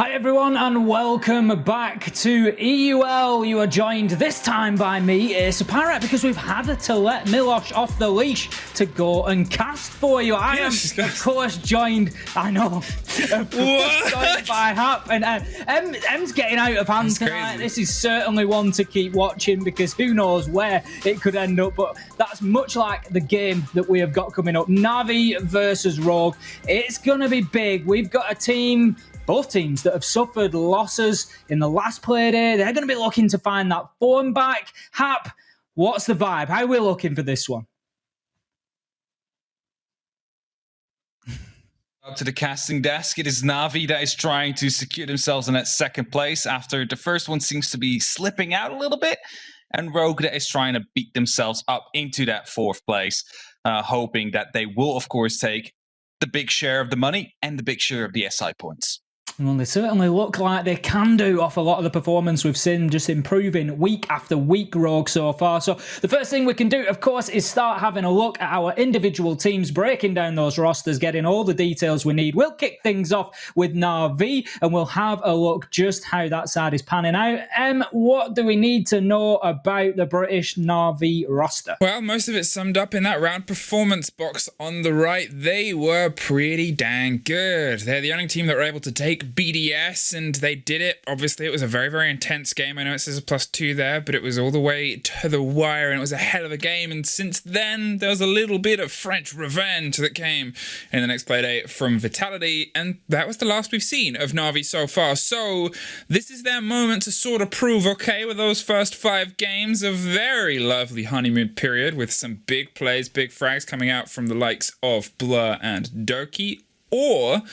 Hi everyone and welcome back to EUL. You are joined this time by me, Pirate, because we've had to let Milosh off the leash to go and cast for you. I am, of course, joined, I know, of course, joined by Hap, and M's getting out of hand tonight. This is certainly one to keep watching because who knows where it could end up, but that's much like the game that we have got coming up. Na'Vi versus Rogue. It's going to be big. We've got a team, both teams that have suffered losses in the last Playday. They're going to be looking to find that form back. Hap, what's the vibe? How are we looking for this one? Up to the casting desk, it is Na'Vi that is trying to secure themselves in that second place after the first one seems to be slipping out a little bit, and Rogue that is trying to beat themselves up into that fourth place, hoping that they will, of course, take the big share of the money and the big share of the SI points. Well, they certainly look like they can do off a lot of the performance we've seen, just improving week after week, Rogue, so far. So the first thing we can do, of course, is start having a look at our individual teams, breaking down those rosters, getting all the details we need. We'll kick things off with Na'Vi, and we'll have a look just how that side is panning out. What do we need to know about the British Na'Vi roster? Well, most of it summed up in that round performance box on the right. They were pretty dang good. They're the only team that were able to take BDS, and they did it. Obviously, it was a very, very intense game. I know it says a +2 there, but it was all the way to the wire, and it was a hell of a game. And since then, there was a little bit of French revenge that came in the next Playday from Vitality, and that was the last we've seen of Na'Vi so far. So this is their moment to sort of prove, okay, with those first 5 games, a very lovely honeymoon period with some big plays, big frags coming out from the likes of Blur and Doki, or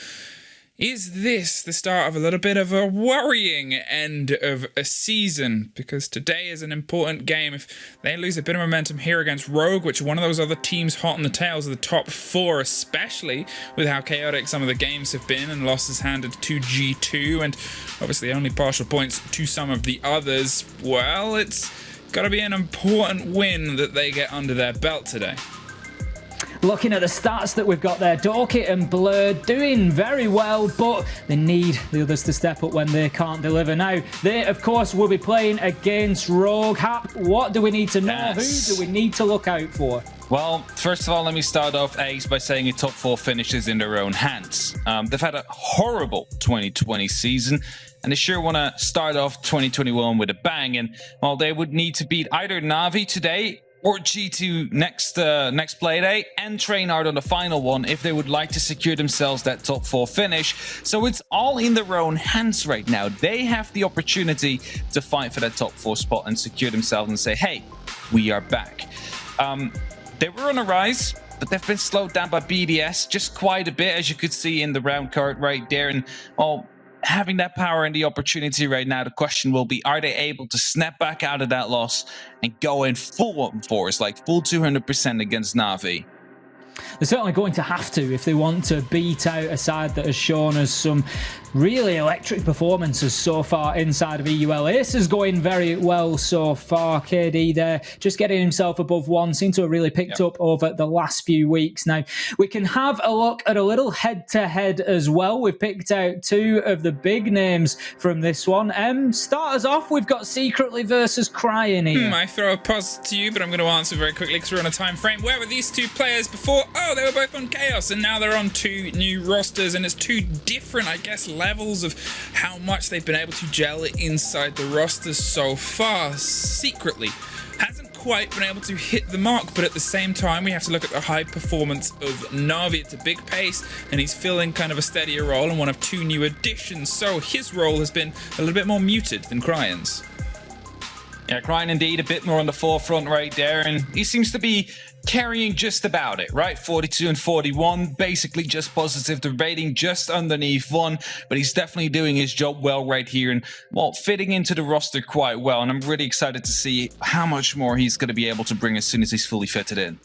is this the start of a little bit of a worrying end of a season? Because today is an important game. If they lose a bit of momentum here against Rogue, which are one of those other teams hot on the tails of the top 4, especially with how chaotic some of the games have been and losses handed to G2 and obviously only partial points to some of the others, well, it's got to be an important win that they get under their belt today. Looking at the stats that we've got there, Doki and Blur doing very well, but they need the others to step up when they can't deliver. Now, they, of course, will be playing against Rogue. Hap, what do we need to know? Yes. Who do we need to look out for? Well, first of all, let me start off, Ace, by saying a top 4 finishes in their own hands. They've had a horrible 2020 season, and they sure want to start off 2021 with a bang. And, well, they would need to beat either Na'Vi today or G2 next Playday, and train hard on the final one if they would like to secure themselves that top 4 finish. So it's all in their own hands right now. They have the opportunity to fight for that top 4 spot and secure themselves and say, hey, we are back. They were on a rise, but they've been slowed down by BDS just quite a bit, as you could see in the round card right there. And, well, having that power and the opportunity right now, the question will be, are they able to snap back out of that loss and go in full on force, like full 200% against Na'Vi? They're certainly going to have to if they want to beat out a side that has shown us some really electric performances so far inside of EUL. Ace is going very well so far. KD there, just getting himself above 1. Seems to have really picked up over the last few weeks. Now, we can have a look at a little head-to-head as well. We've picked out 2 of the big names from this one. Start us off, we've got Secretly versus Crying here. I throw a pause to you, but I'm going to answer very quickly because we're on a time frame. Where were these 2 players before? Oh, they were both on Chaos, and now they're on 2 new rosters, and it's 2 different, I guess, levels of how much they've been able to gel inside the rosters so far. Secretly hasn't quite been able to hit the mark, but at the same time we have to look at the high performance of Na'Vi. It's a big pace, and he's filling kind of a steadier role and one of 2 new additions, so his role has been a little bit more muted than Cryan's. Yeah, Cryan indeed a bit more on the forefront right there, and he seems to be carrying just about it, right? 42 and 41, basically just positive. The rating just underneath 1, but he's definitely doing his job well right here and, well, fitting into the roster quite well. And I'm really excited to see how much more he's going to be able to bring as soon as he's fully fitted in.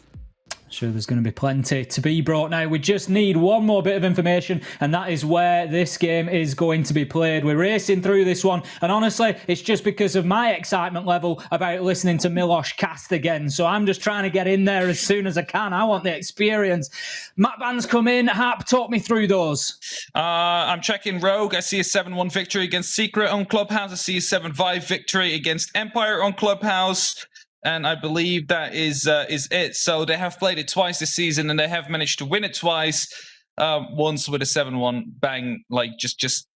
Sure, there's going to be plenty to be brought now. We just need one more bit of information, and that is where this game is going to be played. We're racing through this one, and honestly, it's just because of my excitement level about listening to Milosh cast again. So I'm just trying to get in there as soon as I can. I want the experience. Map bans come in. Hap, talk me through those. I'm checking Rogue. I see a 7-1 victory against Secret on Clubhouse. I see a 7-5 victory against Empire on Clubhouse. And I believe that is it. So they have played it twice this season, and they have managed to win it twice. Once with a 7-1 bang, like just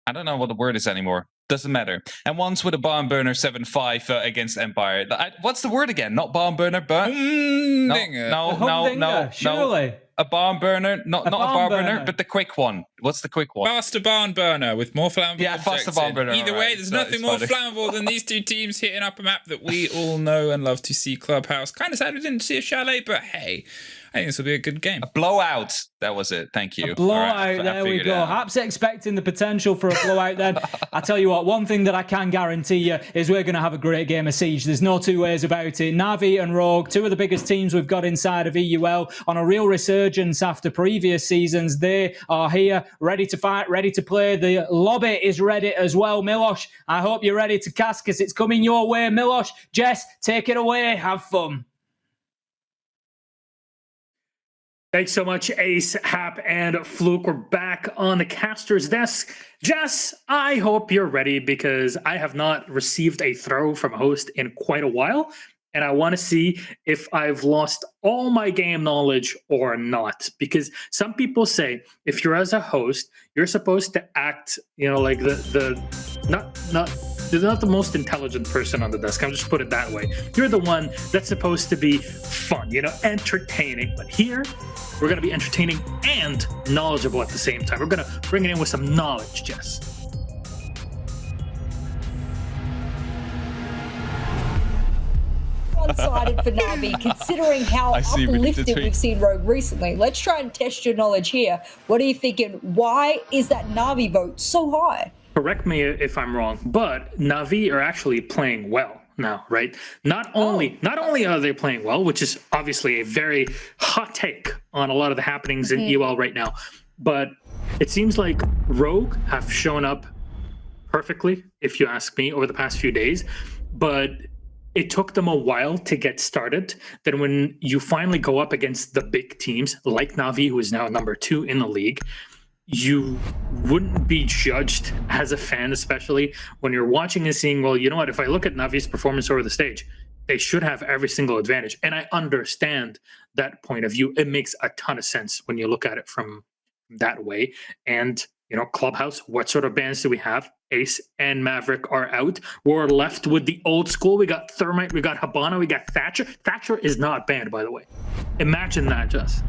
I don't know what the word is anymore. Doesn't matter. And once with a barn burner 7-5 against Empire. What's the word again? Not barn burner, but no. Surely. A barn burner, not a barn burner, but the quick one. What's the quick one? Faster barn burner with more flammable objects. Faster barn burner. Either way, there's nothing more flammable than these two teams hitting up a map that we all know and love to see. Clubhouse. Kind of sad we didn't see a chalet, but hey, I think this will be a good game. A blowout. That was it. Thank you. A blowout. Right, there we go. Hap's expecting the potential for a blowout then. I tell you what, one thing that I can guarantee you is we're going to have a great game of Siege. There's no two ways about it. Navi and Rogue, two of the biggest teams we've got inside of EUL, on a real resurgence after previous seasons. They are here, ready to fight, ready to play. The lobby is ready as well. Milosh, I hope you're ready to cast because it's coming your way. Milosh, Jess, take it away. Have fun. Thanks so much, Ace, Hap, and Fluke. We're back on the caster's desk. Jess, I hope you're ready because I have not received a throw from a host in quite a while, and I want to see if I've lost all my game knowledge or not. Because some people say if you're as a host, you're supposed to act, like you're not the most intelligent person on the desk. I'll just put it that way. You're the one that's supposed to be fun, entertaining. But here, we're going to be entertaining and knowledgeable at the same time. We're going to bring it in with some knowledge, Jess. One-sided for Navi, considering how uplifted we've seen Rogue recently. Let's try and test your knowledge here. What are you thinking? Why is that Navi vote so high? Correct me if I'm wrong, but Navi are actually playing well now, right? Not only are they playing well, which is obviously a very hot take on a lot of the happenings in EUL right now, but it seems like Rogue have shown up perfectly, if you ask me, over the past few days, but it took them a while to get started. Then when you finally go up against the big teams like Navi, who is now number 2 in the league, you wouldn't be judged as a fan, especially when you're watching and seeing, well, you know what, if I look at Navi's performance over the stage, they should have every single advantage. And I understand that point of view. It makes a ton of sense when you look at it from that way. And, Clubhouse, what sort of bans do we have? Ace and Maverick are out. We're left with the old school. We got Thermite, we got Habana, we got Thatcher. Thatcher is not banned, by the way. Imagine that, Jess.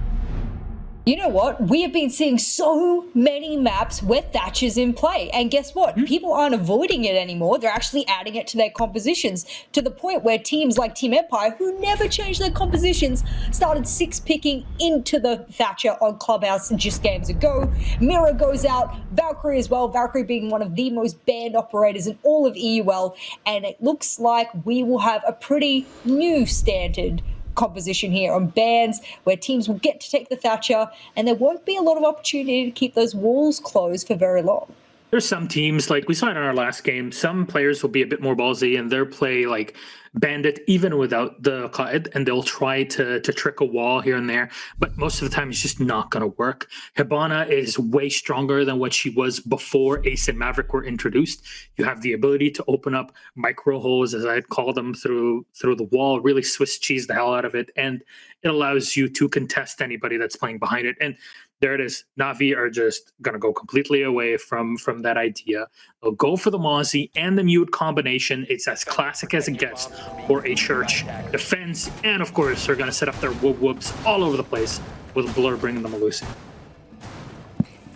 You know what? We have been seeing so many maps where Thatcher's in play. And guess what? People aren't avoiding it anymore. They're actually adding it to their compositions, to the point where teams like Team Empire, who never changed their compositions, started 6-picking into the Thatcher on Clubhouse just games ago. Mira goes out, Valkyrie as well, Valkyrie being one of the most banned operators in all of EUL. And it looks like we will have a pretty new standard composition here on bans where teams will get to take the Thatcher and there won't be a lot of opportunity to keep those walls closed for very long. There's some teams, like we saw it in our last game, some players will be a bit more ballsy and they'll play like Bandit even without the Qaid, and they'll try to trick a wall here and there, but most of the time it's just not going to work. Hibana is way stronger than what she was before Ace and Maverick were introduced. You have the ability to open up micro holes, as I'd call them, through the wall, really Swiss cheese the hell out of it, and it allows you to contest anybody that's playing behind it. And there it is. Navi are just going to go completely away from that idea. They'll go for the Mozzie and the Mute combination. It's as classic as it gets for a church defense. And, of course, they're going to set up their whoop-whoops all over the place with Blur bringing them a Lucy.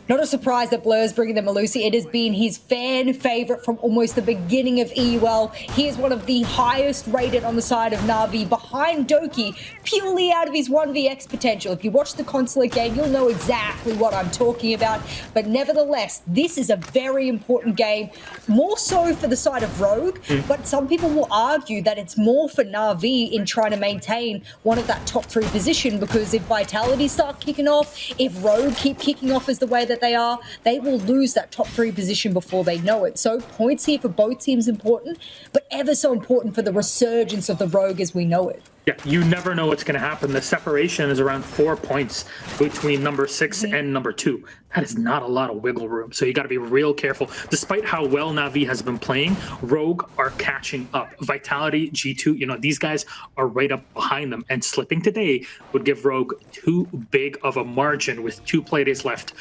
Not a surprise that Blur's bringing the Malusi. It has been his fan favorite from almost the beginning of EUL. He is one of the highest rated on the side of Na'Vi, behind Doki, purely out of his 1vx potential. If you watch the Consulate game, you'll know exactly what I'm talking about. But nevertheless, this is a very important game, more so for the side of Rogue, but some people will argue that it's more for Na'Vi in trying to maintain one of that top 3 position, because if Vitality start kicking off, if Rogue keep kicking off as the way that they are, they will lose that top 3 position before they know it. So points here for both teams important, but ever so important for the resurgence of the Rogue as we know it. Yeah, you never know what's going to happen. The separation is around 4 points between number 6 and number 2. That is not a lot of wiggle room. So you got to be real careful. Despite how well Na'Vi has been playing, Rogue are catching up. Vitality, G2, these guys are right up behind them. And slipping today would give Rogue too big of a margin with 2 playdays left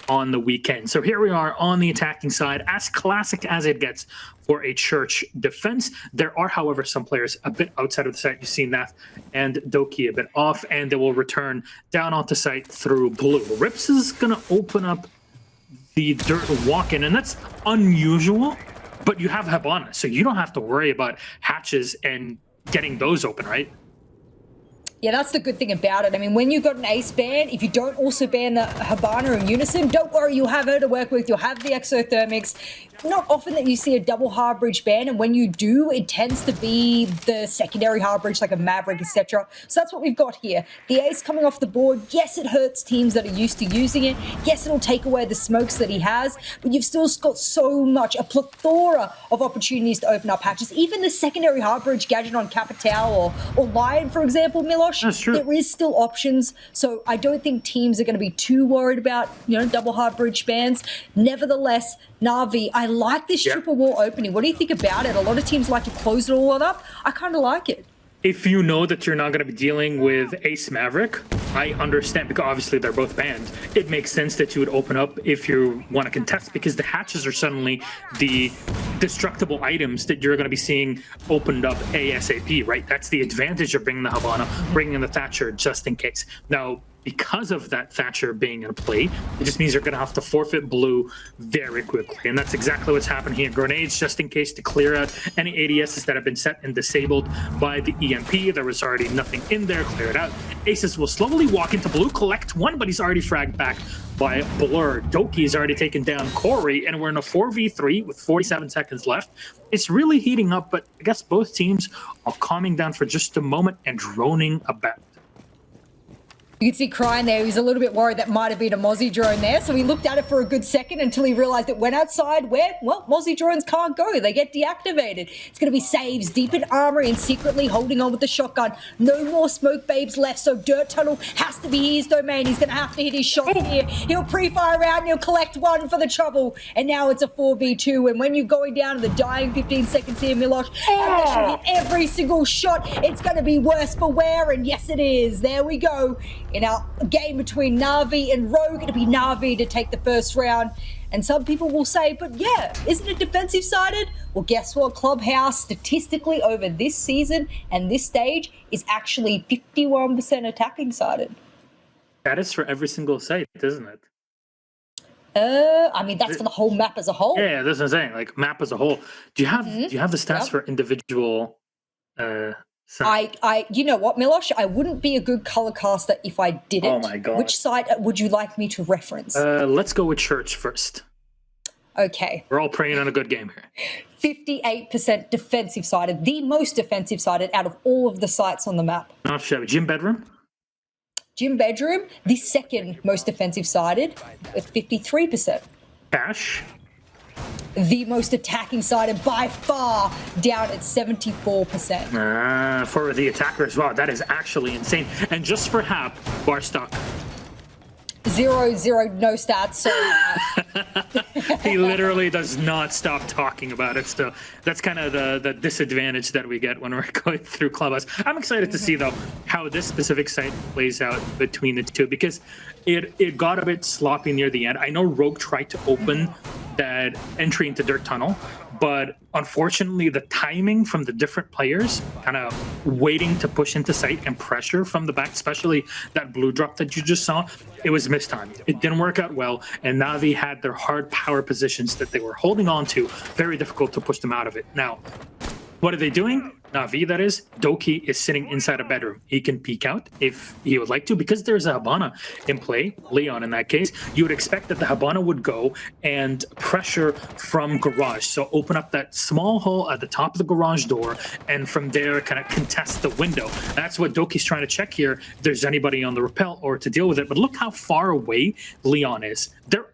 on the weekend. So here we are on the attacking side, as classic as it gets for a Church defense. There are, however, some players a bit outside of the site. You've seen that, and Doki a bit off, and they will return down onto site through blue. Rips is going to open up the dirt walk-in, and that's unusual, but you have Habana, so you don't have to worry about hatches and getting those open, right? Yeah, that's the good thing about it. I mean, when you've got an ace ban, if you don't also ban the Habana in unison, don't worry, you'll have her to work with. You'll have the exothermics. Not often that you see a double hard bridge ban, and when you do, it tends to be the secondary hard bridge, like a Maverick, etc. So that's what we've got here. The ace coming off the board. Yes, it hurts teams that are used to using it. Yes, it'll take away the smokes that he has, but you've still got so much, a plethora of opportunities to open up hatches. Even the secondary hard bridge gadget on Capital or Lion, for example, Milosh, that's true. There is still options. So I don't think teams are going to be too worried about, double hard bridge bans. Nevertheless, Na'Vi, I like this triple wall opening. What do you think about it? A lot of teams like to close it all up. I kind of like it. If you know that you're not going to be dealing with Ace Maverick, I understand, because obviously they're both banned. It makes sense that you would open up if you want to contest, because the hatches are suddenly the destructible items that you're going to be seeing opened up ASAP, right? That's the advantage of bringing the Havana, bringing in the Thatcher just in case. Now, because of that Thatcher being in play, it just means you're going to have to forfeit blue very quickly. And that's exactly what's happened here. Grenades just in case to clear out any ADSs that have been set and disabled by the EMP. There was already nothing in there. Clear it out. Aces will slowly walk into blue, collect one, but he's already fragged back by Blur. Doki's already taken down Corey, and we're in a 4v3 with 47 seconds left. It's really heating up, but I guess both teams are calming down for just a moment and droning about. You can see Crying there. He was a little bit worried that might have been a Mozzie drone there. So he looked at it for a good second until he realized it went outside where, well, Mozzie drones can't go. They get deactivated. It's going to be saves deep in armory and secretly holding on with the shotgun. No more smoke babes left. So Dirt Tunnel has to be his domain. He's going to have to hit his shot here. He'll pre-fire around and he'll collect one for the trouble. And now it's a 4v2. And when you're going down to the dying 15 seconds here, Milosh, you should hit every single shot. It's going to be worse for wear. And yes, it is. There we go. In our game between Na'Vi and Rogue, it'll be Na'Vi to take the first round. And some people will say, but yeah, isn't it defensive sided? Well, guess what? Clubhouse statistically over this season and this stage is actually 51% attacking sided. That is for every single site, isn't it? I mean, that's for the whole map as a whole. Yeah, that's what I'm saying. Like map as a whole. Do you have the stats for individual you know what, Milosh? I wouldn't be a good color caster if I didn't. Oh my god. Which site would you like me to reference? Let's go with Church first. Okay. We're all praying on a good game here. 58% defensive sided, the most defensive sided out of all of the sites on the map. Not shabby. Gym Bedroom? Gym Bedroom, the second most defensive sided with 53%. Cash? The most attacking sided by far, down at 74%. For the attackers, wow, that is actually insane. And just for Hap, bar stock. 0-0, no stats. So he literally does not stop talking about it. So that's kind of the disadvantage that we get when we're going through Clubhouse. I'm excited to see, though, how this specific site plays out between the two, because it got a bit sloppy near the end. I know Rogue tried to open that entry into Dirt Tunnel, but unfortunately the timing from the different players kind of waiting to push into sight and pressure from the back, especially that blue drop that you just saw, it was mistimed. It didn't work out well, and Na'Vi had their hard power positions that they were holding on to. Very difficult to push them out of it. Now, what are they doing? Na'Vi, that is. Doki is sitting inside a bedroom. He can peek out if he would like to. Because there's a Habana in play, Leon in that case, you would expect that the Habana would go and pressure from garage. So open up that small hole at the top of the garage door, and from there kind of contest the window. That's what Doki's trying to check here, if there's anybody on the rappel or to deal with it. But look how far away Leon is. They're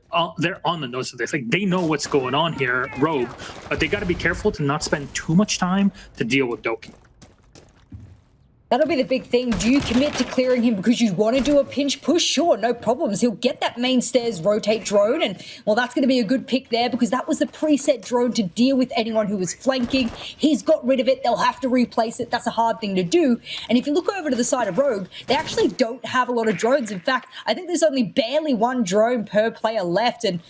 on the nose of this. Like, they know what's going on here, Rogue, but they got to be careful to not spend too much time to deal with Doki. That'll be the big thing. Do you commit to clearing him because you want to do a pinch push? Sure, no problems. He'll get that main stairs rotate drone, and, well, that's going to be a good pick there because that was the preset drone to deal with anyone who was flanking. He's got rid of it. They'll have to replace it. That's a hard thing to do. And if you look over to the side of Rogue, they actually don't have a lot of drones. In fact, I think there's only barely one drone per player left, and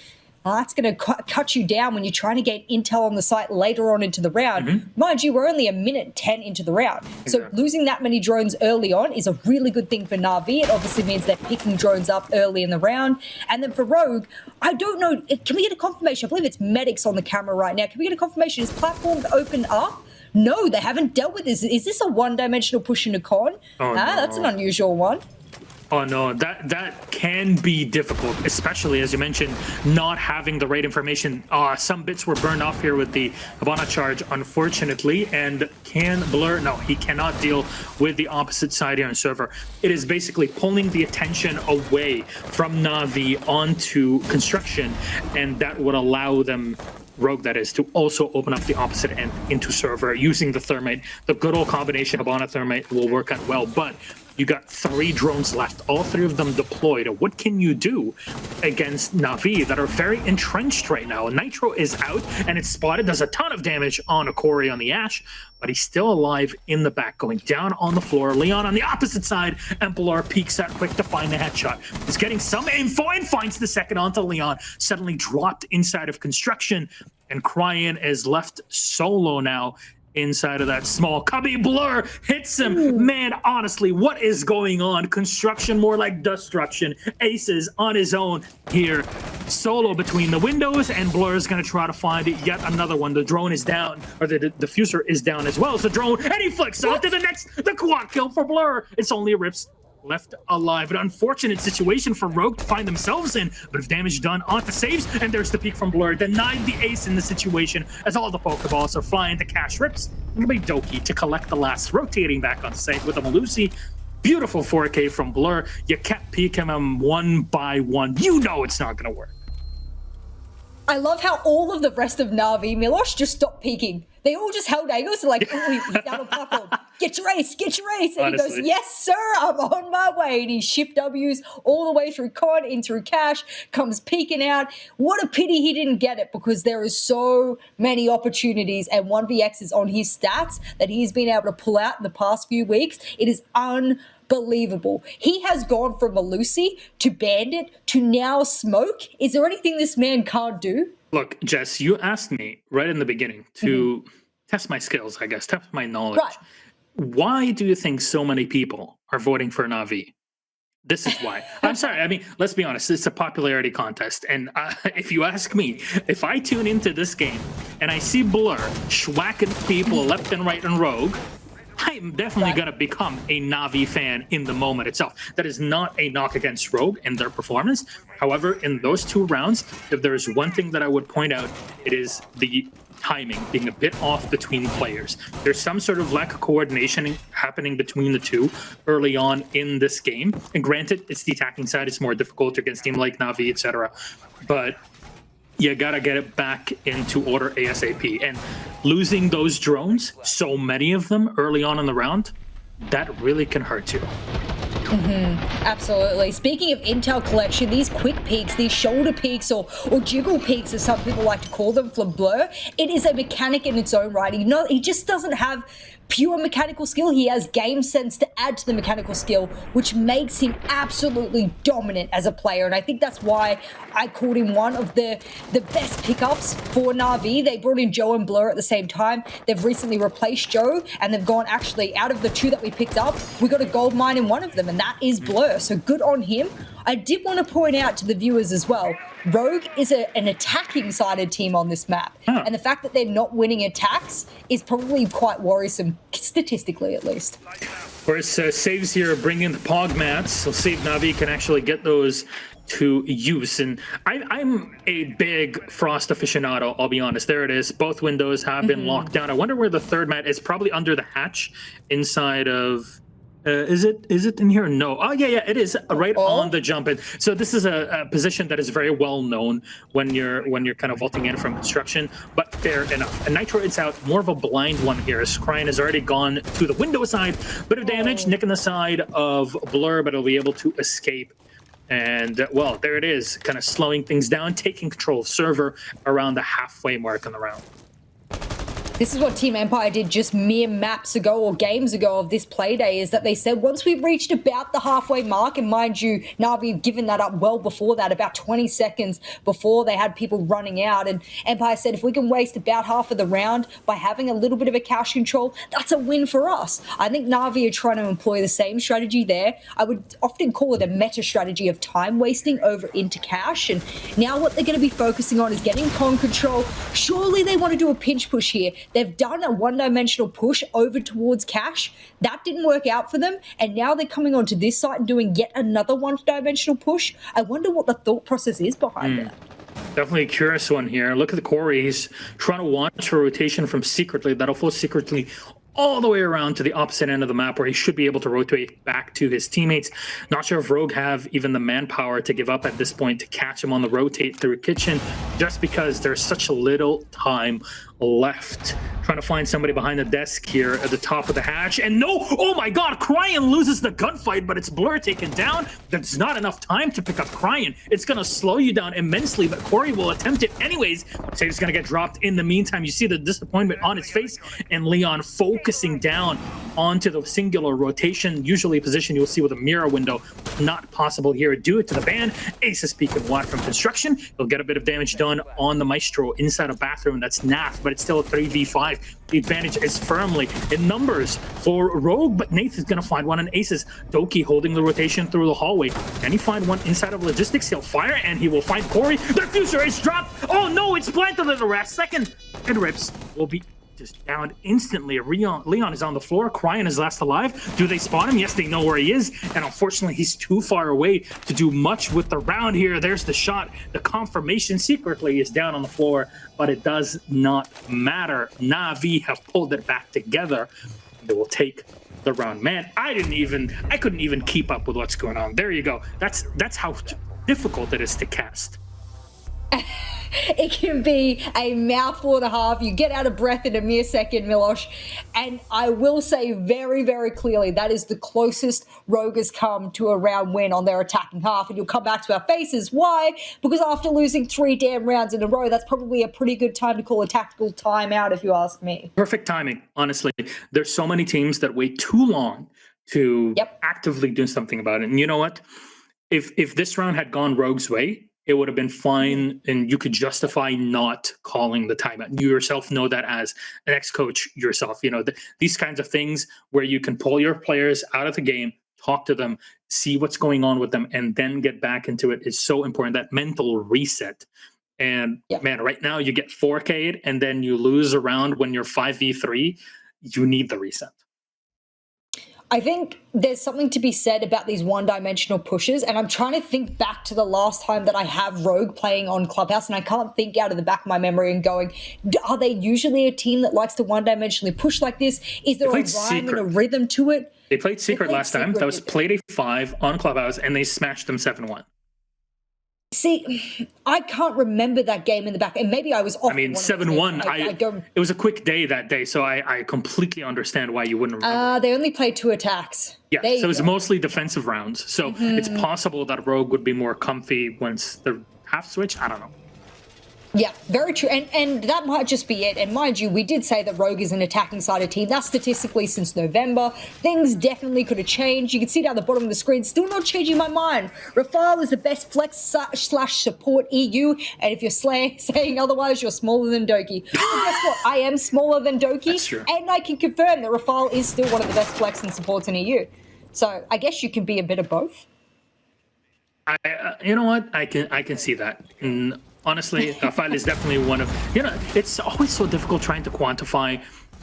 that's going to cut you down when you're trying to get intel on the site later on into the round. Mind you, we're only a minute 10 into the round. So losing that many drones early on is a really good thing for Na'Vi. It obviously means they're picking drones up early in the round. And then for Rogue, I don't know. Can we get a confirmation? I believe it's medics on the camera right now. Can we get a confirmation? Is platform open up? No, they haven't dealt with this. Is this a one-dimensional push into con? No. That's an unusual one. Oh no, that can be difficult, especially as you mentioned, not having the right information. Some bits were burned off here with the Habana charge, unfortunately, and can Blur, no, he cannot deal with the opposite side here on server. It is basically pulling the attention away from Na'Vi onto construction, and that would allow them, Rogue that is, to also open up the opposite end into server using the thermite. The good old combination Habana thermite will work out well, but you got 3 drones left, all 3 of them deployed. What can you do against Na'Vi that are very entrenched right now? Nitro is out and it's spotted, does a ton of damage on Akori on the Ash, but he's still alive in the back, going down on the floor. Leon on the opposite side, and Pilar peeks out quick to find the headshot. He's getting some info and finds the second onto Leon, suddenly dropped inside of construction, and Cryan is left solo now inside of that small cubby. Blur hits him. Man, honestly, what is going on? Construction more like destruction. Aces on his own here, solo between the windows, and Blur is going to try to find yet another one. The drone is down, or the diffuser is down as well as the drone, and he flicks out to the quad kill for Blur. It's only Rips left alive. An unfortunate situation for Rogue to find themselves in, but if damage done onto saves, and there's the peek from Blur, denied the ace in the situation as all the Pokeballs are flying to cash Rips. It'll be Doki to collect the last, rotating back on site with a Malusi. Beautiful 4K from Blur. You kept peeking them one by one. You know it's not going to work. I love how all of the rest of Na'Vi, Milosh, just stopped peeking. They all just held angles and like, oh, he's down on platform. Get your ace, get your ace. And Honestly, he goes, yes, sir, I'm on my way. And he shift W's all the way through con, in through cash, comes peeking out. What a pity he didn't get it, because there is so many opportunities and 1vx is on his stats that he's been able to pull out in the past few weeks. It is unbelievable. He has gone from Malusi to Bandit to now Smoke. Is there anything this man can't do? Look, Jess, you asked me right in the beginning to test my skills, I guess, test my knowledge. Right. Why do you think so many people are voting for Na'Vi? This is why. I'm sorry. I mean, let's be honest. It's a popularity contest. And if you ask me, if I tune into this game and I see Blur schwacking people left and right and Rogue, I'm definitely going to become a Na'Vi fan in the moment itself. That is not a knock against Rogue and their performance. However, in those 2 rounds, if there is one thing that I would point out, it is the timing being a bit off between players. There's some sort of lack of coordination happening between the 2 early on in this game. And granted, it's the attacking side. It's more difficult against team like Na'Vi, etc. But you gotta get it back into order ASAP. And losing those drones, so many of them early on in the round, that really can hurt you. Absolutely. Speaking of intel collection, these quick peeks, these shoulder peeks, or jiggle peeks, as some people like to call them, from Blur, it is a mechanic in its own right. He just doesn't have pure mechanical skill. He has game sense to add to the mechanical skill, which makes him absolutely dominant as a player. And I think that's why I called him one of the best pickups for Na'Vi. They brought in Joe and Blur at the same time. They've recently replaced Joe, and they've gone, actually, out of the two that we picked up, we got a gold mine in one of them, and that is Blur. So good on him. I did want to point out to the viewers as well, Rogue is an attacking-sided team on this map. And the fact that they're not winning attacks is probably quite worrisome, statistically at least. Of course, saves here bring in the Pog mats, so Save Na'Vi can actually get those to use. And I'm a big Frost aficionado, I'll be honest. There it is. Both windows have been locked down. I wonder where the third mat is. Probably under the hatch inside of... is it in here? No. Oh yeah, it is right on the jump in. So this is a position that is very well known when you're kind of vaulting in from construction, but fair enough. And Nitro, it's out. More of a blind one here as Cryan has already gone to the window side. Bit of damage, nicking the side of Blur, but it'll be able to escape. And well, there it is, kind of slowing things down, taking control of server around the halfway mark in the round. This is what Team Empire did just mere maps ago or games ago of this Playday, is that they said once we've reached about the halfway mark, and mind you, Na'Vi have given that up well before that, about 20 seconds before they had people running out, and Empire said if we can waste about half of the round by having a little bit of a cash control, that's a win for us. I think Na'Vi are trying to employ the same strategy there. I would often call it a meta strategy of time wasting over into cash, and now what they're going to be focusing on is getting con control. Surely they want to do a pinch push here. They've done a one-dimensional push over towards cash. That didn't work out for them, and now they're coming onto this site and doing yet another one-dimensional push. I wonder what the thought process is behind that. Definitely a curious one here. Look at the Corey. He's trying to watch for rotation from Secretly. That'll flow Secretly all the way around to the opposite end of the map where he should be able to rotate back to his teammates. Not sure if Rogue have even the manpower to give up at this point to catch him on the rotate through kitchen, just because there's such a little time left. Trying to find somebody behind the desk here at the top of the hatch, and no, oh my god, Cryan loses the gunfight, but it's Blur taken down. There's not enough time to pick up Cryan. It's gonna slow you down immensely, but Corey will attempt it anyways. Save's gonna get dropped in the meantime. You see the disappointment on his face, and Leon focusing down onto the singular rotation, usually a position you'll see with a mirror window. Not possible here due to the ban. Aces peek and Watt from construction. He'll get a bit of damage done on the Maestro inside a bathroom. That's Nath, but it's still a 3v5. The advantage is firmly in numbers for Rogue, but Nath is going to find one on Aces. Doki holding the rotation through the hallway. Can he find one inside of Logistics? He'll fire, and he will find Corey. The diffuser is dropped. Oh no, it's planted at the last second. And Rips will be just down instantly. Leon is on the floor. Cryan is last alive. Do they spot him? Yes, they know where he is. And unfortunately, he's too far away to do much with the round here. There's the shot. The confirmation Secretly is down on the floor, but it does not matter. Na'Vi have pulled it back together. They will take the round. Man, I couldn't even keep up with what's going on. There you go. That's how difficult it is to cast. It can be a mouthful and a half. You get out of breath in a mere second, Milosh. And I will say very, very clearly that is the closest Rogue has come to a round win on their attacking half. And you'll come back to our faces. Why? Because after losing 3 damn rounds in a row, that's probably a pretty good time to call a tactical timeout, if you ask me. Perfect timing, honestly. There's so many teams that wait too long to actively do something about it. And you know what? If this round had gone Rogue's way, it would have been fine, and you could justify not calling the timeout. You yourself know that as an ex-coach yourself. You know, these kinds of things where you can pull your players out of the game, talk to them, see what's going on with them, and then get back into it is so important. That mental reset. And man, right now you get 4K'd, and then you lose a round when you're 5v3. You need the reset. I think there's something to be said about these one-dimensional pushes, and I'm trying to think back to the last time that I have Rogue playing on Clubhouse, and I can't think out of the back of my memory and going, are they usually a team that likes to one-dimensionally push like this? Is there a rhyme and a rhythm to it? They played Secret last time. That was Playday 5 on Clubhouse, and they smashed them 7-1. See, I can't remember that game in the back, and maybe I was off. I mean, 7-1. It was a quick day that day, so I completely understand why you wouldn't remember. They only played 2 attacks. Yeah, so it's mostly defensive rounds. So it's possible that Rogue would be more comfy once the half switch. I don't know. Yeah, very true. And that might just be it. And mind you, we did say that Rogue is an attacking sided team. That's statistically since November. Things definitely could have changed. You can see down the bottom of the screen, still not changing my mind. Rafale is the best flex / support EU. And if you're saying otherwise, you're smaller than Doki. Well, guess what? I am smaller than Doki. That's true. And I can confirm that Rafale is still one of the best flex and supports in EU. So I guess you can be a bit of both. You know what? I can see that. Honestly, Rafael is definitely one of, it's always so difficult trying to quantify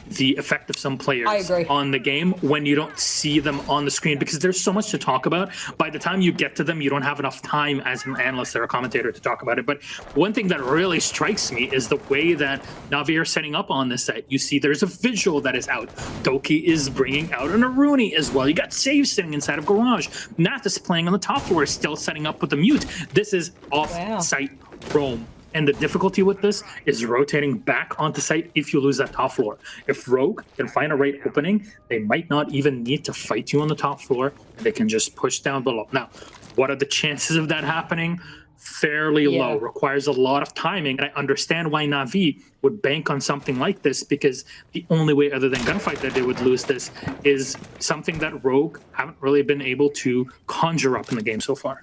the effect of some players on the game when you don't see them on the screen, because there's so much to talk about. By the time you get to them, you don't have enough time as an analyst or a commentator to talk about it. But one thing that really strikes me is the way that Navi are setting up on this set. You see there's a visual that is out. Doki is bringing out an Aruni as well. You got Save sitting inside of Garage. Nath is playing on the top floor, still setting up with the mute. This is off-site roam. And the difficulty with this is rotating back onto site if you lose that top floor. If Rogue can find a right opening, they might not even need to fight you on the top floor. They can just push down below. Now, what are the chances of that happening? Fairly low. Requires a lot of timing. And I understand why Navi would bank on something like this, because the only way other than gunfight that they would lose this is something that Rogue haven't really been able to conjure up in the game so far.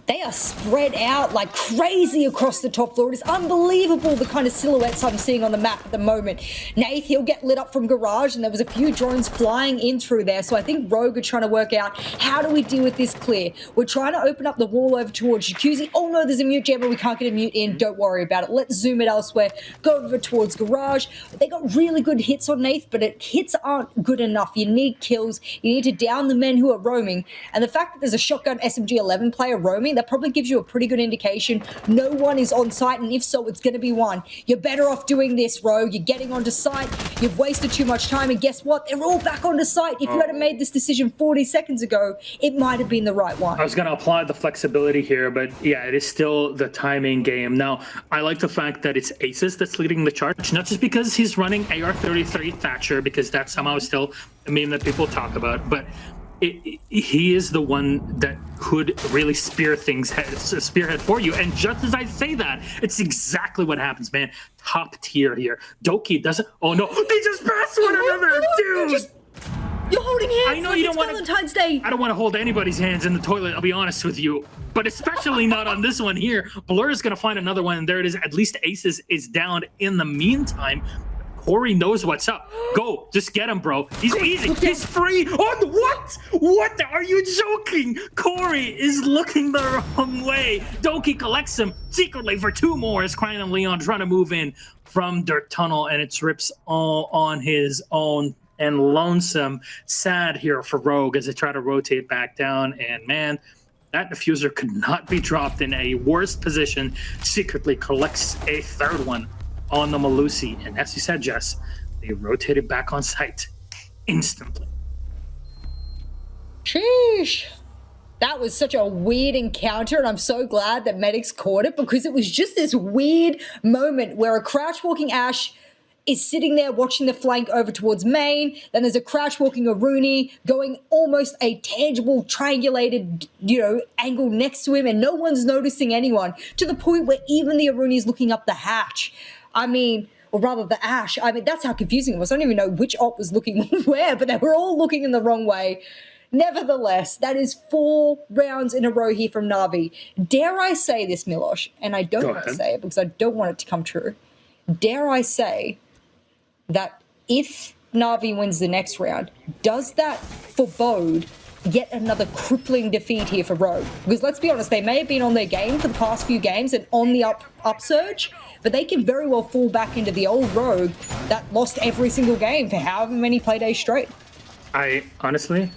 They are spread out like crazy across the top floor. It is unbelievable the kind of silhouettes I'm seeing on the map at the moment. Nath, he'll get lit up from Garage, and there was a few drones flying in through there. So I think Rogue are trying to work out, how do we deal with this clear? We're trying to open up the wall over towards Jacuzzi. Oh no, there's a mute jammer. We can't get a mute in. Don't worry about it. Let's zoom it elsewhere. Go over towards Garage. They got really good hits on Nath, but hits aren't good enough. You need kills. You need to down the men who are roaming. And the fact that there's a shotgun SMG-11 player roaming, that probably gives you a pretty good indication no one is on site, and if so, it's going to be one. You're better off doing this, Rogue. You're getting onto site. You've wasted too much time, and guess what? They're all back onto site. If you had made this decision 40 seconds ago, it might have been the right one. I was going to applaud the flexibility here, but yeah, it is still the timing game. Now, I like the fact that it's Aces that's leading the charge, not just because he's running AR-33 Thatcher, because that somehow is still a meme that people talk about, but he is the one that could really spearhead for you. And just as I say that, it's exactly what happens, man. Top tier here. Doki doesn't. Oh no, they just passed one another, dude. You're holding hands. I know like you don't want Valentine's Day. I don't want to hold anybody's hands in the toilet, I'll be honest with you. But especially not on this one here. Blur is going to find another one, and there it is. At least Aces is down in the meantime. Corey knows what's up. Go, just get him, bro. He's easy. He's free. On what? What? Are you joking? Corey is looking the wrong way. Doki collects him secretly for 2 more as Crying and Leon trying to move in from Dirt Tunnel, and it's Rips all on his own. And lonesome, sad here for Rogue as they try to rotate back down. And man, that diffuser could not be dropped in a worse position. Secretly collects a 3rd one on the Malusi. And as you said, Jess, they rotated back on site instantly. Sheesh. That was such a weird encounter, and I'm so glad that Medics caught it, because it was just this weird moment where a crouch-walking Ash is sitting there watching the flank over towards main. Then there's a crouch-walking Aruni going almost a tangible, triangulated, angle next to him, and no one's noticing anyone, to the point where even the Aruni is looking up the hatch. I mean, or rather the Ash. I mean, that's how confusing it was. I don't even know which op was looking where, but they were all looking in the wrong way. Nevertheless, that is 4 rounds in a row here from Navi. Dare I say this, Milosh, and I don't want to say it because I don't want it to come true. Dare I say that if Navi wins the next round, does that forebode yet another crippling defeat here for Rogue? Because let's be honest, they may have been on their game for the past few games and on the upsurge, but they can very well fall back into the old Rogue that lost every single game for however many Playdays straight. I honestly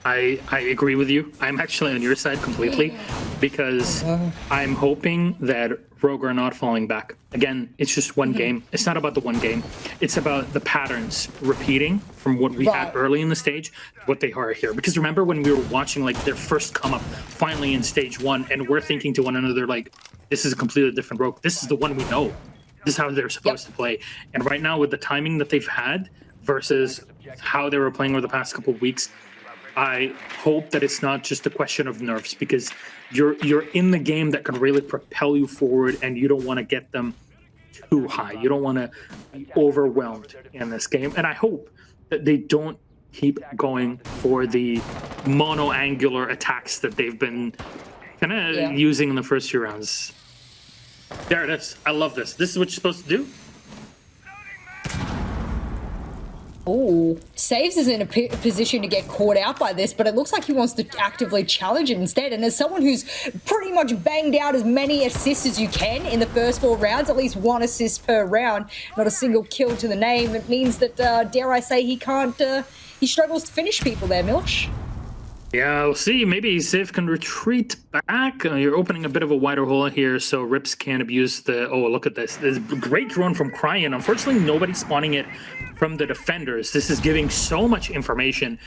agree with you. I'm actually on your side completely, because I'm hoping that Rogue are not falling back. Again, it's just one game. It's not about the one game. It's about the patterns repeating from what we had early in the stage, what they are here. Because remember when we were watching like their first come up finally in stage 1, and we're thinking to one another like, this is a completely different Rogue. This is the one we know. This is how they're supposed to play. And right now with the timing that they've had versus how they were playing over the past couple of weeks, I hope that it's not just a question of nerfs, because you're in the game that can really propel you forward, and you don't want to get them too high. You don't want to be overwhelmed in this game. And I hope that they don't keep going for the mono-angular attacks that they've been kind of using in the first few rounds. There it is. I love this. This is what you're supposed to do. Oh, Saves is in a position to get caught out by this, but it looks like he wants to actively challenge it instead. And as someone who's pretty much banged out as many assists as you can in the first 4 rounds, at least 1 assist per round, not a single kill to the name, it means that, dare I say, he can't, he struggles to finish people there, Milosh. Yeah, we'll see. Maybe Civ can retreat back. You're opening a bit of a wider hole here, so Rips can abuse the... Oh, look at this. This is a great drone from Cryan. Unfortunately, nobody's spawning it from the defenders. This is giving so much information.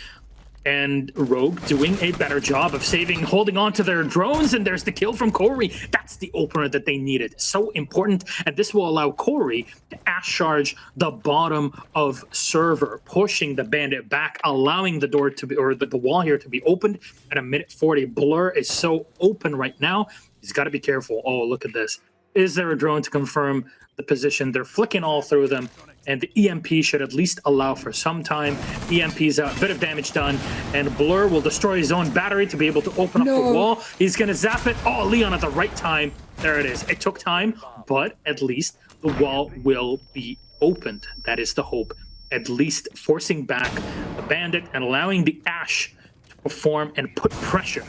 And Rogue doing a better job of holding on to their drones, and there's the kill from Corey. That's the opener that they needed. So important, and this will allow Corey to ash charge the bottom of server, pushing the bandit back, allowing the door to be, or the wall here to be opened at a minute 40. Blur is so open right now. He's got to be careful. Oh, look at this. Is there a drone to confirm the position? They're flicking all through them, and the EMP should at least allow for some time. EMP's out, bit of damage done, and Blur will destroy his own battery to be able to open up the wall. He's going to zap it. Oh, Leon at the right time. There it is. It took time, but at least the wall will be opened. That is the hope. At least forcing back the bandit and allowing the Ash to perform and put pressure.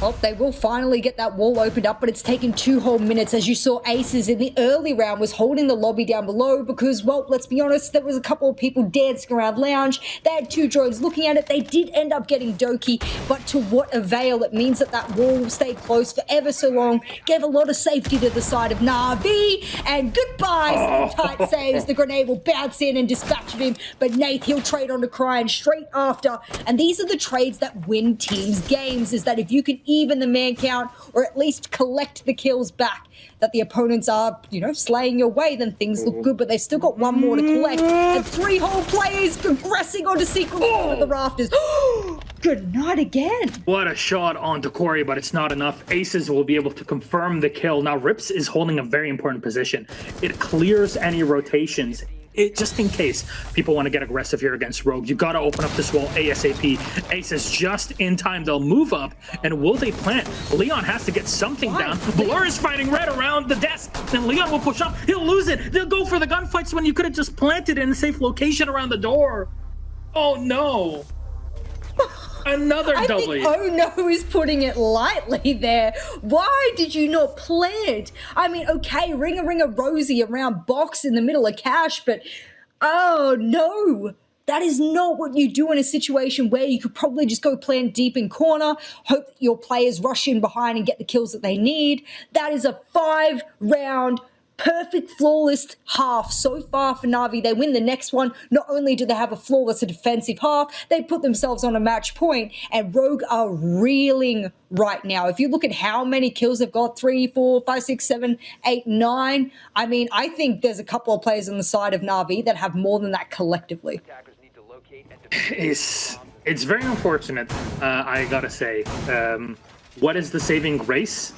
Oh, they will finally get that wall opened up, but it's taken 2 whole minutes. As you saw, Aces in the early round was holding the lobby down below because, well, let's be honest, there was a couple of people dancing around Lounge. They had 2 drones looking at it. They did end up getting Doki, but to what avail? It means that that wall stayed closed for ever so long, gave a lot of safety to the side of Na'Vi, and goodbye, tight saves. The grenade will bounce in and dispatch him, but Nath, he'll trade on to Cryan straight after. And these are the trades that win teams games, is that if you can even the man count, or at least collect the kills back, that the opponents are, you know, slaying your way, then things look good, but they've still got 1 more to collect, and 3 whole players progressing onto secret at the rafters. Good night again. What a shot onto Corey, but it's not enough. Aces will be able to confirm the kill. Now, Rips is holding a very important position. It clears any rotations. Just in case people want to get aggressive here against Rogue, you got to open up this wall ASAP. Aces just in time. They'll move up, and will they plant? Leon has to get something down. Blur is fighting right around the desk, and Leon will push up. He'll lose it. They'll go for the gunfights when you could have just planted in a safe location around the door. Oh no. Another W. Oh no is putting it lightly there. Why did you not plant? I mean, okay, ring a rosy around box in the middle of cash, but oh no. That is not what you do in a situation where you could probably just go plant deep in corner, hope that your players rush in behind and get the kills that they need. That is a 5-round perfect flawless half so far for Na'Vi. They win the next one. Not only do they have a flawless defensive half, they put themselves on a match point, and Rogue are reeling right now. If you look at how many kills they've got, 3, 4, 5, 6, 7, 8, 9, I mean, I think there's a couple of players on the side of Na'Vi that have more than that collectively. It's very unfortunate, I gotta say. What is the saving grace?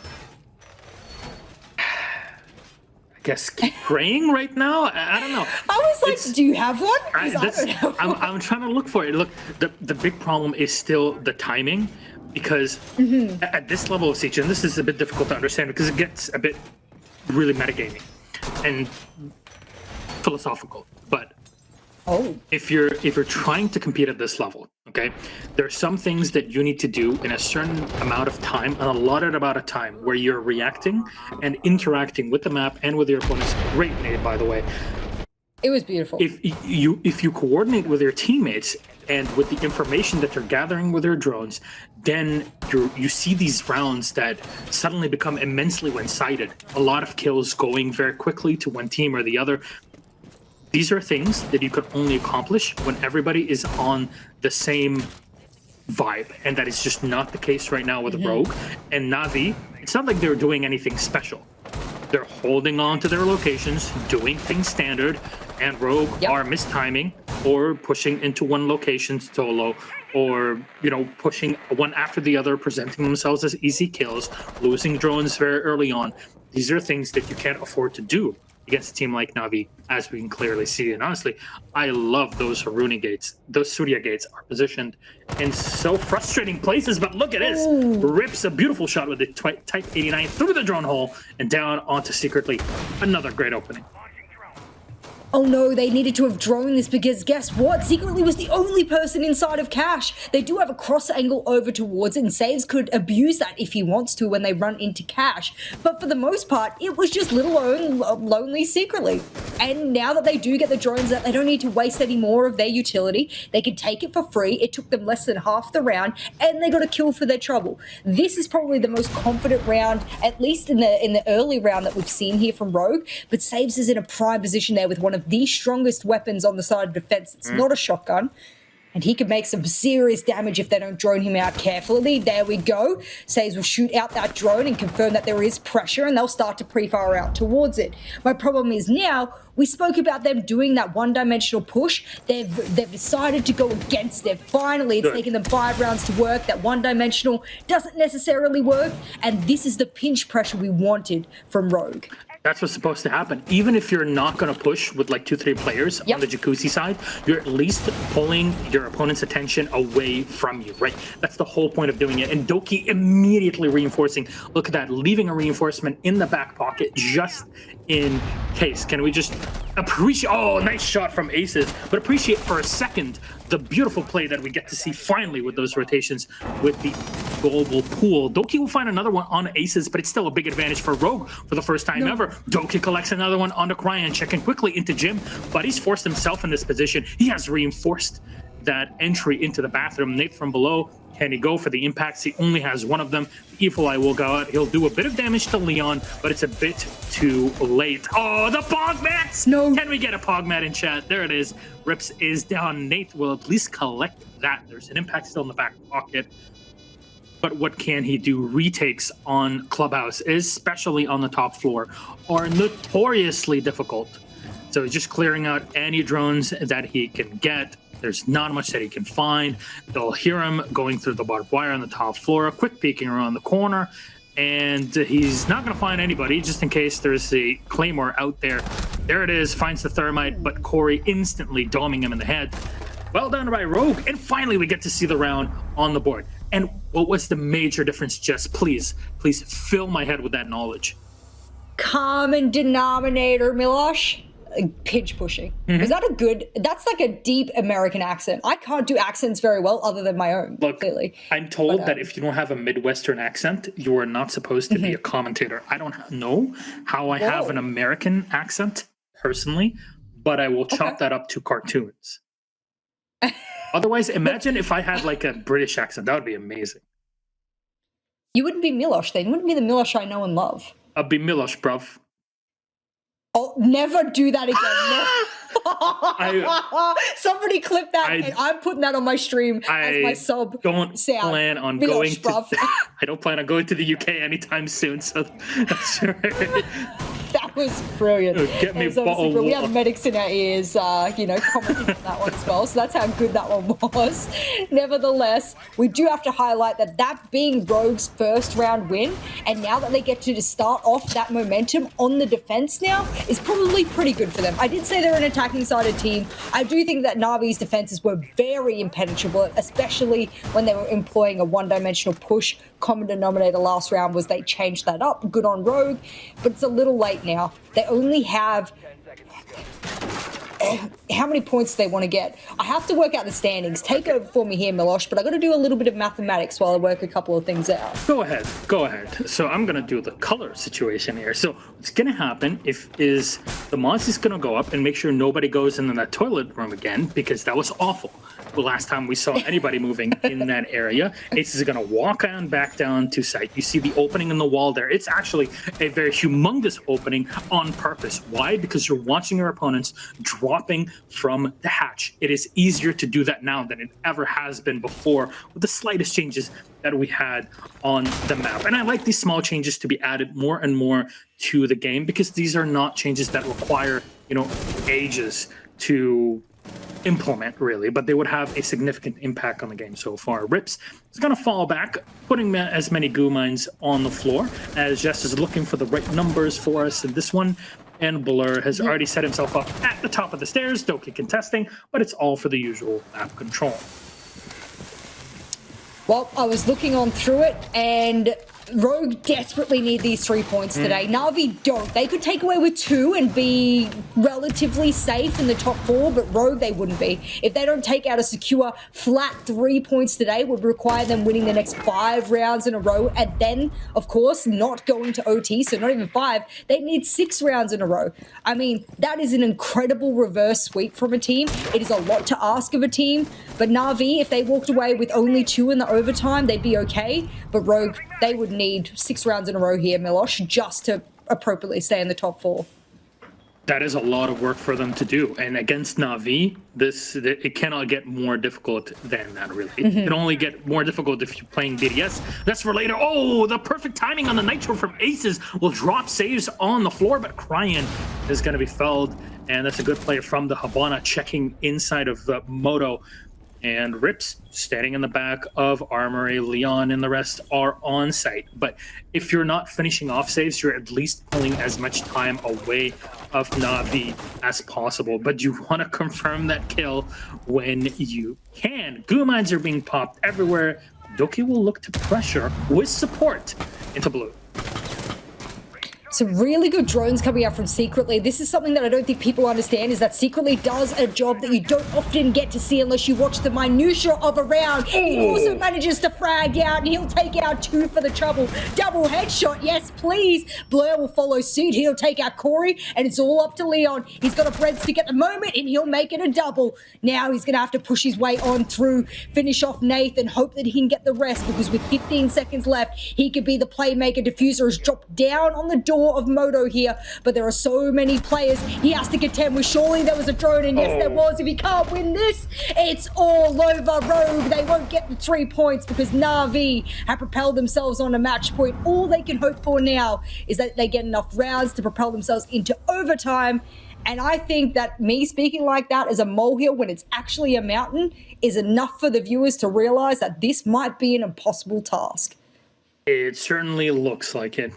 Guess keep praying right now. I don't know. I was like, do you have one? I don't know. I'm trying to look for it. Look, the big problem is still the timing, because at this level of Siege, and this is a bit difficult to understand because it gets a bit really metagaming and philosophical. But if you're trying to compete at this level, okay, there are some things that you need to do in a certain amount of time, an allotted amount of time, where you're reacting and interacting with the map and with your opponents. Great nade, by the way. It was beautiful. If you coordinate with your teammates and with the information that you're gathering with your drones, then you see these rounds that suddenly become immensely one-sided. A lot of kills going very quickly to one team or the other. These are things that you could only accomplish when everybody is on the same vibe, and that is just not the case right now with Rogue and Na'Vi. It's not like they're doing anything special. They're holding on to their locations, doing things standard, and Rogue are mistiming. or pushing into one location solo, or pushing one after the other, presenting themselves as easy kills, losing drones very early on. These are things that you can't afford to do against a team like Na'Vi, as we can clearly see. And honestly, I love those Haruni gates. Those Surya gates are positioned in so frustrating places, but look at this. Rips a beautiful shot with the Type 89 through the drone hole and down onto Secretly. Another great opening. Oh no, they needed to have drone this because guess what? Secretly was the only person inside of Cash. They do have a cross angle over towards it, and Saves could abuse that if he wants to when they run into Cash. But for the most part, it was just little lonely Secretly. And now that they do get the drones out, they don't need to waste any more of their utility. They can take it for free. It took them less than half the round, and they got a kill for their trouble. This is probably the most confident round, at least in the early round that we've seen here from Rogue. But Saves is in a prime position there with one of the strongest weapons on the side of defense. It's not a shotgun, and he could make some serious damage if they don't drone him out carefully. There we go. Saves will shoot out that drone and confirm that there is pressure, and they'll start to pre-fire out towards it. My problem is now, we spoke about them doing that one-dimensional push. They've decided to go against it. Finally, it's taken them 5 rounds to work. That one-dimensional doesn't necessarily work, and this is the pinch pressure we wanted from Rogue. That's what's supposed to happen. Even if you're not going to push with like 2-3 players on the Jacuzzi side, you're at least pulling your opponent's attention away from you, right? That's the whole point of doing it. And Doki immediately reinforcing. Look at that, leaving a reinforcement in the back pocket just in case. Can we just appreciate, oh, nice shot from Aces, but appreciate for a second the beautiful play that we get to see finally with those rotations with the global pool. Doki will find another one on Aces, but it's still a big advantage for Rogue for the first time ever. Doki collects another one onto Cryan, checking quickly into Jim, but he's forced himself in this position. He has reinforced that entry into the bathroom. Nate from below, can he go for the impacts? He only has one of them. Evil Eye will go out. He'll do a bit of damage to Leon, but it's a bit too late. Oh, the Pogmat! No. Can we get a Pogmat in chat? There it is. Rips is down. Nate will at least collect that. There's an impact still in the back pocket. But what can he do? Retakes on Clubhouse, especially on the top floor, are notoriously difficult. So he's just clearing out any drones that he can get. There's not much that he can find. They'll hear him going through the barbed wire on the top floor, quick peeking around the corner, and he's not going to find anybody just in case there's a Claymore out there. There it is, finds the thermite, but Corey instantly doming him in the head. Well done by Rogue, and finally we get to see the round on the board. And what was the major difference, Jess? Please fill my head with that knowledge. Common denominator, Milosh. Pinch pushing. Is that a good, that's like a deep American accent. I can't do accents very well other than my own. Look, clearly. I'm told that if you don't have a Midwestern accent, you are not supposed to be a commentator. I don't know how I have an American accent personally, but I will chop that up to cartoons. Otherwise, imagine if I had like a British accent. That would be amazing. You wouldn't be Milosh then. You wouldn't be the Milosh I know and love. I'd be Milosh, bruv. Oh, never do that again. Somebody clip that, and I'm putting that on my stream as my sub don't sound. Plan on Milosh, going bruv. to I don't plan on going to the UK anytime soon, so that's right. That was brilliant. Get me We have medics in our ears, commenting on that one as well. So that's how good that one was. Nevertheless, we do have to highlight that being Rogue's first round win, and now that they get to start off that momentum on the defense now, is probably pretty good for them. I did say they're an attacking-sided team. I do think that Na'Vi's defenses were very impenetrable, especially when they were employing a one-dimensional push. Common denominator last round was they changed that up. Good on Rogue, but it's a little late now. They only have how many points do they want to get? I have to work out the standings. Take over for me here, Milosh, but I got to do a little bit of mathematics while I work a couple of things out. Go ahead. So I'm going to do the color situation here. So what's going to happen is the Moz is going to go up and make sure nobody goes into that toilet room again, because that was awful the last time we saw anybody moving in that area. Ace is going to walk on back down to site. You see the opening in the wall there. It's actually a very humongous opening on purpose. Why? Because you're watching your opponents dropping from the hatch. It is easier to do that now than it ever has been before, with the slightest changes that we had on the map. And I like these small changes to be added more and more to the game, because these are not changes that require, ages to implement really, but they would have a significant impact on the game so far. Rips is going to fall back, putting as many goo mines on the floor as Jess is looking for the right numbers for us in this one. And Blur has already set himself up at the top of the stairs, Doki contesting, but it's all for the usual map control. Well, I was looking on through it, and Rogue desperately need these 3 points today. Na'Vi don't. They could take away with 2 and be relatively safe in the top 4, but Rogue, they wouldn't be. If they don't take out a secure, flat 3 points today, would require them winning the next 5 rounds in a row, and then, of course, not going to OT, so not even 5. They need 6 rounds in a row. I mean, that is an incredible reverse sweep from a team. It is a lot to ask of a team, but Na'Vi, if they walked away with only 2 in the overtime, they'd be okay, but Rogue, they would need 6 rounds in a row here, Milosh, just to appropriately stay in the top 4. That is a lot of work for them to do, and against Na'Vi, it cannot get more difficult than that, really. It can only get more difficult if you're playing BDS. That's for later. Oh, the perfect timing on the Nitro from Aces will drop saves on the floor, but Cryan is going to be felled, and that's a good play from the Habana, checking inside of the Moto. And Rips standing in the back of Armory, Leon and the rest are on site. But if you're not finishing off saves, you're at least pulling as much time away of Na'Vi as possible. But you want to confirm that kill when you can. Goo mines are being popped everywhere. Doki will look to pressure with support into blue. Some really good drones coming out from Secretly. This is something that I don't think people understand, is that Secretly does a job that you don't often get to see unless you watch the minutiae of a round. He also manages to frag out, and he'll take out 2 for the trouble. Double headshot, yes please. Blur will follow suit. He'll take out Corey, and it's all up to Leon. He's got a breadstick at the moment, and he'll make it a double. Now he's going to have to push his way on through, finish off Nath, and hope that he can get the rest, because with 15 seconds left, he could be the playmaker. Diffuser has dropped down on the door of Moto here, but there are so many players he has to contend with. Surely there was a drone, and yes there was. If he can't win this, it's all over. Rogue, they won't get the 3 points because Na'Vi have propelled themselves on a match point. All they can hope for now is that they get enough rounds to propel themselves into overtime, and I think that me speaking like that as a molehill when it's actually a mountain is enough for the viewers to realize that this might be an impossible task. It certainly looks like it.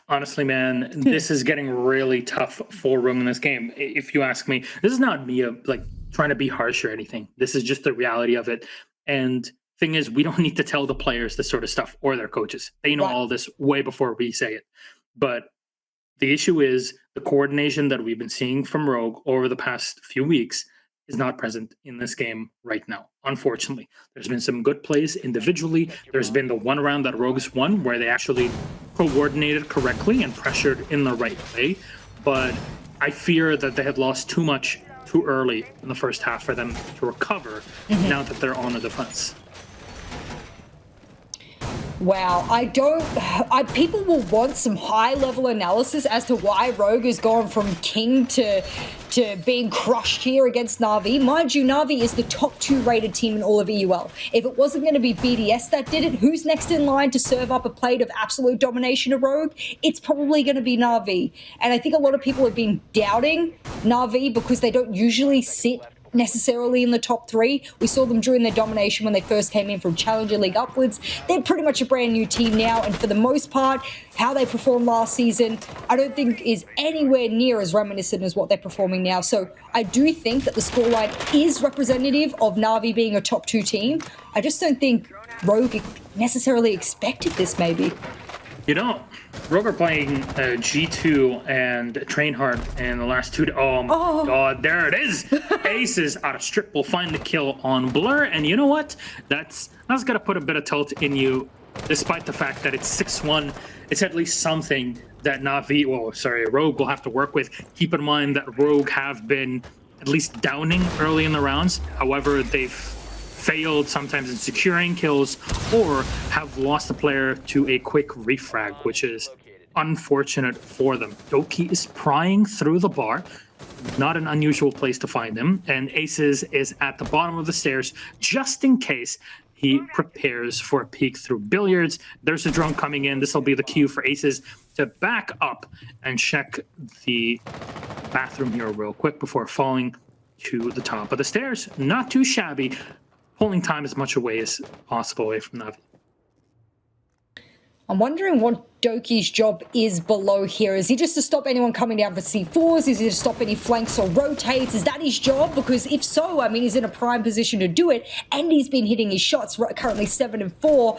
Honestly, man, this is getting really tough for Rogue in this game. If you ask me, this is not me like trying to be harsh or anything. This is just the reality of it. And thing is, we don't need to tell the players this sort of stuff or their coaches. They know all this way before we say it. But the issue is the coordination that we've been seeing from Rogue over the past few weeks is not present in this game right now, unfortunately. There's been some good plays individually. There's been the one round that Rogues won where they actually coordinated correctly and pressured in the right way. But I fear that they have lost too much too early in the first half for them to recover now that they're on the defense. Wow, people will want some high-level analysis as to why Rogue has gone from king to being crushed here against Na'Vi. Mind you, Na'Vi is the top 2 rated team in all of EUL. If it wasn't going to be BDS that did it, who's next in line to serve up a plate of absolute domination of Rogue? It's probably going to be Na'Vi. And I think a lot of people have been doubting Na'Vi because they don't usually sit necessarily in the top 3. We saw them during their domination when they first came in from Challenger League upwards. They're pretty much a brand new team now, and for the most part, how they performed last season, I don't think is anywhere near as reminiscent as what they're performing now. So I do think that the scoreline is representative of Na'Vi being a top 2 team. I just don't think Rogue necessarily expected this, maybe. You know, Rogue are playing G2 and Trainhard in the last 2 oh my god, there it is! Aces out of strip will find the kill on Blur, and you know what? That's gonna put a bit of tilt in you, despite the fact that it's 6-1. It's at least something that Rogue will have to work with. Keep in mind that Rogue have been at least downing early in the rounds. However, they've failed sometimes in securing kills or have lost a player to a quick refrag, which is unfortunate for them. Doki is prying through the bar, not an unusual place to find him, and Aces is at the bottom of the stairs just in case he prepares for a peek through billiards. There's a drone coming in. This will be the cue for Aces to back up and check the bathroom here real quick before falling to the top of the stairs. Not too shabby. Pulling time as much away as possible away from Navi. I'm wondering what Doki's job is below here. Is he just to stop anyone coming down for C4s? Is he to stop any flanks or rotates? Is that his job? Because if so, I mean, he's in a prime position to do it, and he's been hitting his shots, currently 7 and 4.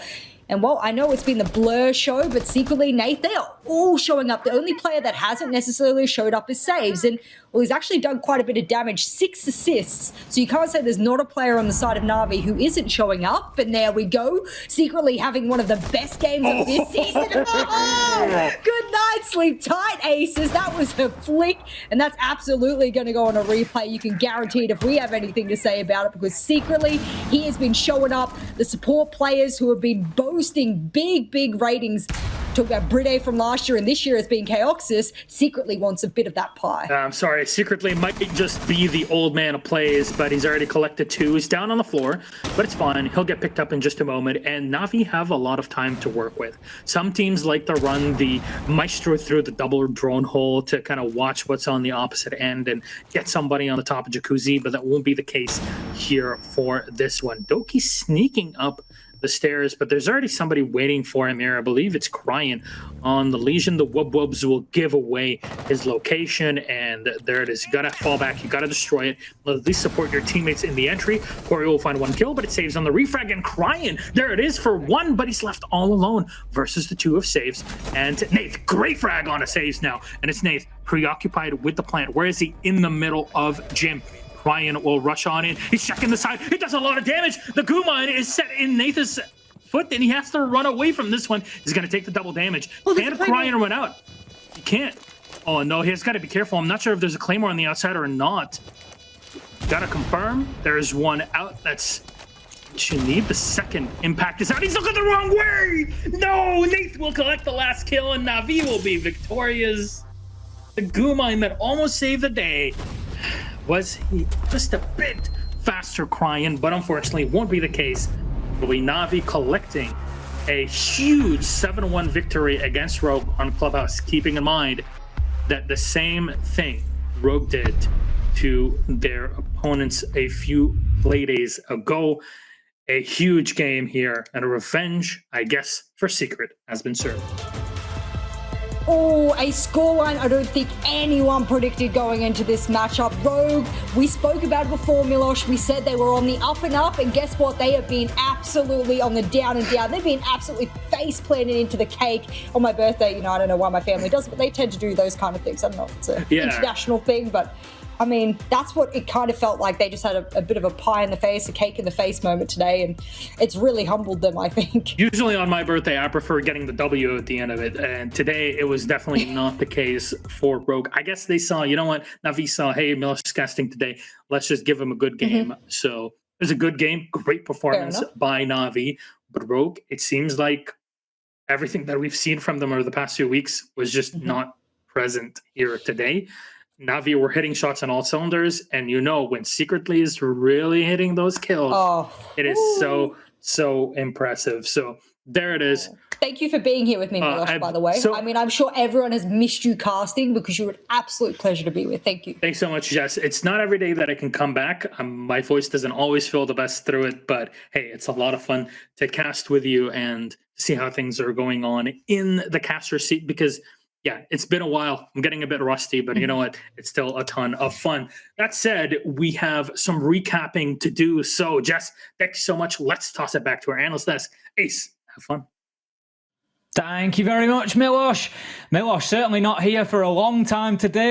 And well, I know it's been the Blur show, but secretly, Nate, they are all showing up. The only player that hasn't necessarily showed up is Saves. And well, he's actually done quite a bit of damage, 6 assists. So you can't say there's not a player on the side of Na'Vi who isn't showing up. And there we go, secretly having one of the best games of this season. Oh, good night, sleep tight, Aces. That was a flick. And that's absolutely going to go on a replay. You can guarantee it if we have anything to say about it, because secretly he has been showing up. The support players who have been boasting big ratings, talk about Bride from last year and this year as being Chaoxus, secretly wants a bit of that pie. I'm sorry, secretly might just be the old man of plays, but he's already collected 2. He's down on the floor, but it's fine. He'll get picked up in just a moment, and Na'Vi have a lot of time to work with. Some teams like to run the Maestro through the double drone hole to kind of watch what's on the opposite end and get somebody on the top of Jacuzzi, but that won't be the case here for this one. Doki sneaking up the stairs, but there's already somebody waiting for him here. I believe it's Cryan on the Legion. The Wub-Wubs will give away his location, and there it is. You gotta fall back, you gotta destroy it. At least support your teammates in the entry. Corey will find 1 kill, but it saves on the refrag, and Cryan, there it is for 1, but he's left all alone versus the 2 of Saves. And Nath, great frag on a Saves now, and it's Nath preoccupied with the plant. Where is he? In the middle of Jim. Ryan will rush on in. He's checking the side. It does a lot of damage. The goo mine is set in Nathan's foot, and he has to run away from this one. He's going to take the double damage. Can't Ryan run out? He can't. Oh, no, he's got to be careful. I'm not sure if there's a Claymore on the outside or not. Got to confirm. There's one out. That's what you need. The second impact is out. He's looking the wrong way. No, Nathan will collect the last kill, and Na'Vi will be victorious. The goo mine that almost saved the day. Was he just a bit faster, Cryan, but unfortunately won't be the case. Will be Na'Vi collecting a huge 7-1 victory against Rogue on Clubhouse, keeping in mind that the same thing Rogue did to their opponents a few Playdays ago. A huge game here, and a revenge, I guess, for Secret has been served. Oh, a scoreline I don't think anyone predicted going into this matchup. Rogue, we spoke about it before, Milosh. We said they were on the up and up, and guess what? They have been absolutely on the down and down. They've been absolutely face planted into the cake. On my birthday, you know, I don't know why my family does it, but they tend to do those kind of things. I don't know if it's an international thing, but I mean, that's what it kind of felt like. They just had a bit of a pie in the face, a cake in the face moment today, and it's really humbled them, I think. Usually on my birthday, I prefer getting the W at the end of it, and today it was definitely not the case for Rogue. I guess they saw, you know what, Navi saw, hey, Milosh is casting today, let's just give him a good game. So it was a good game, great performance by Navi, but Rogue, it seems like everything that we've seen from them over the past few weeks was just not present here today. Navi were hitting shots on all cylinders, and you know when Secretly is really hitting those kills, it is so impressive. So there it is. Thank you for being here with me, Milosh, by the way. I mean, I'm sure everyone has missed you casting because you were an absolute pleasure to be with. Thank you. Thanks so much, Jess. It's not every day that I can come back. My voice doesn't always feel the best through it, but hey, it's a lot of fun to cast with you and see how things are going on in the caster seat, because yeah, it's been a while. I'm getting a bit rusty, but you know what? It's still a ton of fun. That said, we have some recapping to do. So, Jess, thank you so much. Let's toss it back to our analyst desk. Ace, have fun. Thank you very much, Milosh. Milosh certainly not here for a long time today.